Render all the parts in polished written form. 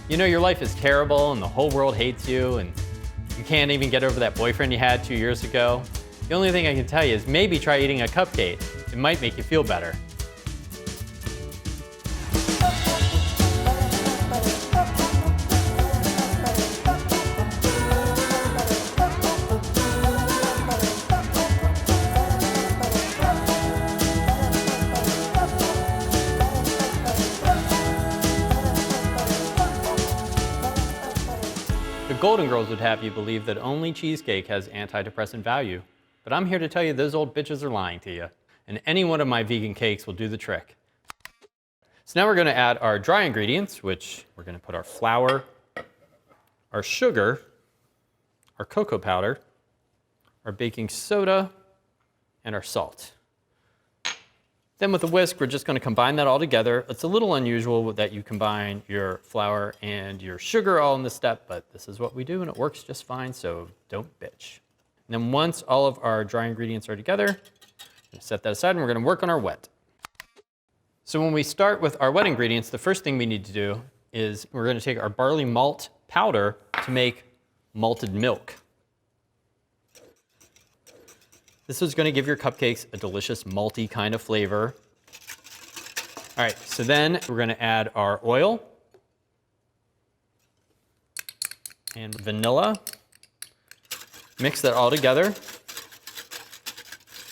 You know your life is terrible and the whole world hates you and you can't even get over that boyfriend you had 2 years ago. The only thing I can tell you is maybe try eating a cupcake. It might make you feel better. The Golden Girls would have you believe that only cheesecake has antidepressant value, but I'm here to tell you those old bitches are lying to you, and any one of my vegan cakes will do the trick. So now we're going to add our dry ingredients, which we're going to put our flour, our sugar, our cocoa powder, our baking soda, and our salt. Then with a whisk, we're just going to combine that all together. It's a little unusual that you combine your flour and your sugar all in this step, but this is what we do and it works just fine, so don't bitch. And then once all of our dry ingredients are together, we're going to set that aside and we're going to work on our wet. So when we start with our wet ingredients, the first thing we need to do is we're going to take our barley malt powder to make malted milk. This is going to give your cupcakes a delicious malty kind of flavor. All right, so then we're going to add our oil and vanilla. Mix that all together.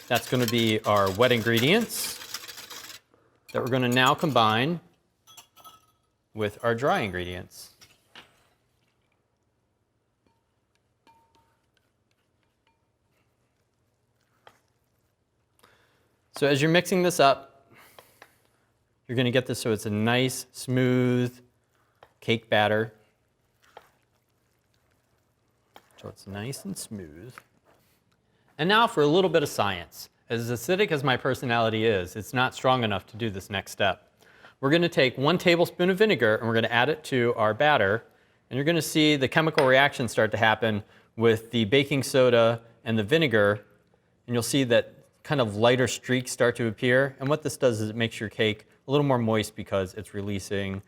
That's going to be our wet ingredients that we're going to now combine with our dry ingredients. So as you're mixing this up, you're going to get this so it's a nice, smooth cake batter. So it's nice and smooth. And now for a little bit of science. As acidic as my personality is, it's not strong enough to do this next step. We're going to take 1 tablespoon of vinegar and we're going to add it to our batter. And you're going to see the chemical reaction start to happen with the baking soda and the vinegar. And you'll see that kind of lighter streaks start to appear. And what this does is it makes your cake a little more moist because it's releasing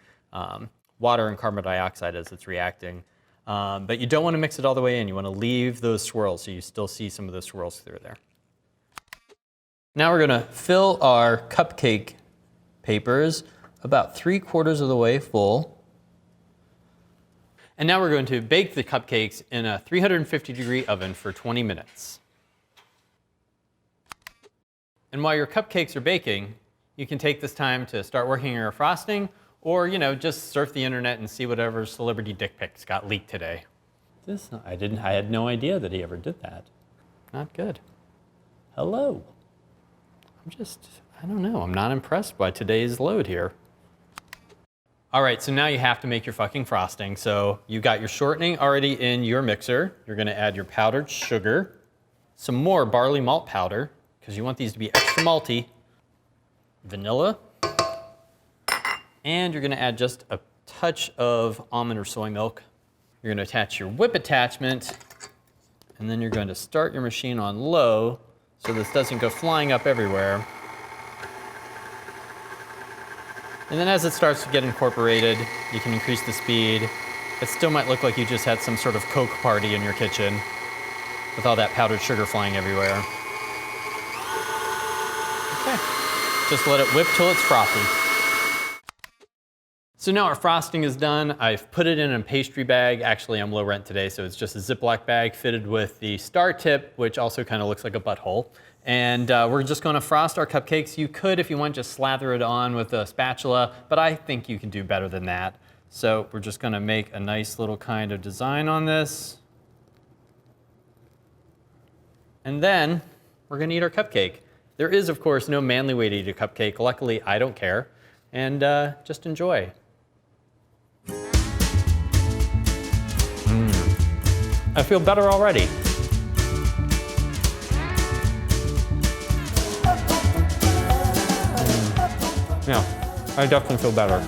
water and carbon dioxide as it's reacting. But you don't want to mix it all the way in. You want to leave those swirls so you still see some of those swirls through there. Now we're going to fill our cupcake papers about 3/4 of the way full. And now we're going to bake the cupcakes in a 350-degree oven for 20 minutes. And while your cupcakes are baking, you can take this time to start working on your frosting, or just surf the internet and see whatever celebrity dick pics got leaked today. I had no idea that he ever did that. Not good. Hello. I don't know, I'm not impressed by today's load here. All right, so now you have to make your fucking frosting. So you got your shortening already in your mixer. You're gonna add your powdered sugar, some more barley malt powder, because you want these to be extra malty, vanilla, and you're going to add just a touch of almond or soy milk. You're going to attach your whip attachment, and then you're going to start your machine on low so this doesn't go flying up everywhere. And then as it starts to get incorporated, you can increase the speed. It still might look like you just had some sort of Coke party in your kitchen with all that powdered sugar flying everywhere. Okay, just let it whip till it's frothy. So now our frosting is done. I've put it in a pastry bag. Actually, I'm low rent today, so it's just a Ziploc bag fitted with the star tip, which also kind of looks like a butthole. And we're just gonna frost our cupcakes. You could, if you want, just slather it on with a spatula, but I think you can do better than that. So we're just gonna make a nice little kind of design on this. And then we're gonna eat our cupcake. There is, of course, no manly way to eat a cupcake. Luckily, I don't care. And just enjoy. I feel better already. Yeah, I definitely feel better.